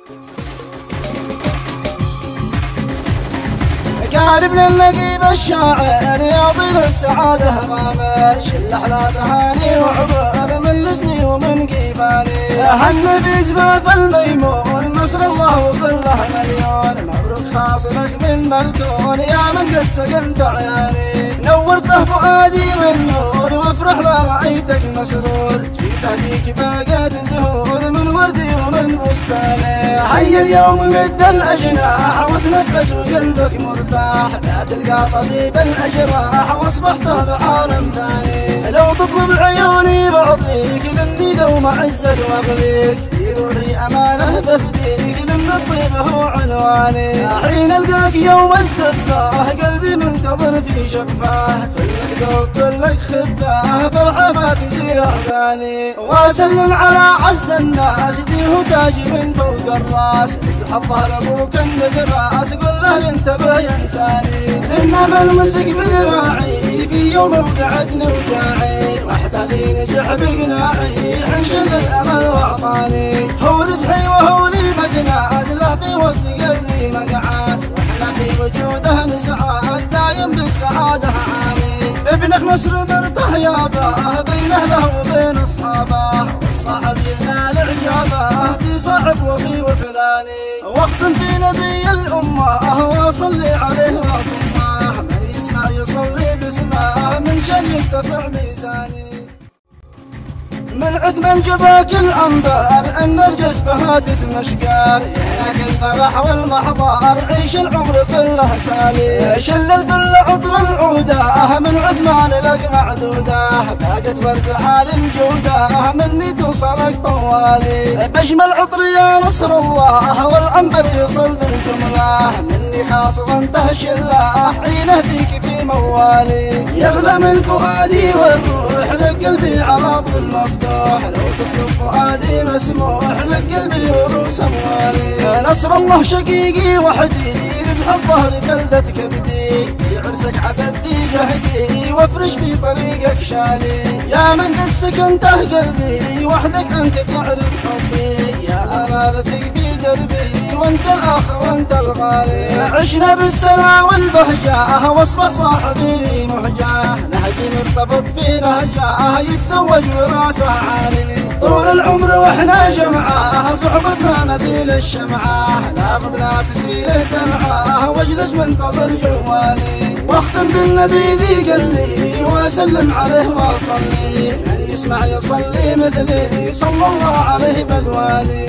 كان ابن النقيب الشاعر يعطينا السعادة غامر، شل أحلى تهاني وعبر من لسني ومن قيباني. هن في زفاف الميمون نصر الله وكله مليون، مبروك خاصلك من ملكون يا من قد سكنت عياني. نورته فؤادي بالنور وافرح لا رأيتك مسرور، جيت هديك باقات زهور من وردي ومن بستاني. هيا اليوم مد الأجناح وتنفس وقلبك مرتاح، لا تلقى طبيب الأجراح واصبحته بعالم ثاني. لو تطلب عيوني بعطيك لاني دوم عزك واغليك، في روحي أمانة بفديك لأن الطيب هو عنواني. حين ألقاك يوم الزفاه قلبي منتظر في شقفاه، كلك ذوق كلك خفاه فرحة ما تزيل أحزاني. وأسلم على عز الناس ديه تاج من فوق الراس، ازح الظهر أبوك النبراس قل له ينتبه ينساني. لأنما المسك بذراعي في يوم وقعتني وجاعي، وحدتي نجح بقناعي حنشل الأمل وأعطاني. هو رزحي وهو لي مسناد له في وسط قلبي مقعد، واحنا في وجوده نسعاد دايم بالسعادة عاني. ابنك نصر مرته ياباه بين اهله وبين اصحابه، والصاحب ينال اعجابه في صاحب وفي وفلاني. وقت في نبي الامه واصلي عليه واضمه، من يسمع يصلي باسمه من شان يرتفع ميزاني. من عثمان جباك العنبر النرجس بهاتت مشقار، يهناك الفرح والمحضار عيش العمر كله سالي. شل الفل عطر العوده من عثمان لك معدوده، باقت ورد عالي الجوده مني توصلك طوالي. بجمل عطر يا نصر الله والعنبر يصل بالجمله، مني خاص وانته شله حين اهديك في موالي. يغلى من فؤادي والروح لك قلبي على طول مفتوح، لو تطلب فؤادي مسموح لك قلبي وروس اموالي. يا نصر الله شقيقي وحدي رزح الظهر بلدة كبدي، في عرسك عددي جهدي وافرش في طريقك شالي. يا من قد سكنته قلبي وحدك انت تعرف حبي، يا امال ثق في دربي وانت الاخ وانت الغالي. عشنا بالسنا والبهجاه واصبح صاحبي لي مهجاه، نهجي مرتبط في نهجاه يتزوج وراسه عالي. طول العمر واحنا جمعاه صحبتنا مثيل الشمعاه، لا غبنا تسيله دمعاه واجلس منتظر جوالي. واختم بالنبي ذي قلي واسلم عليه واصلي، من يسمع يصلي مثلي صلى الله عليه بقوالي.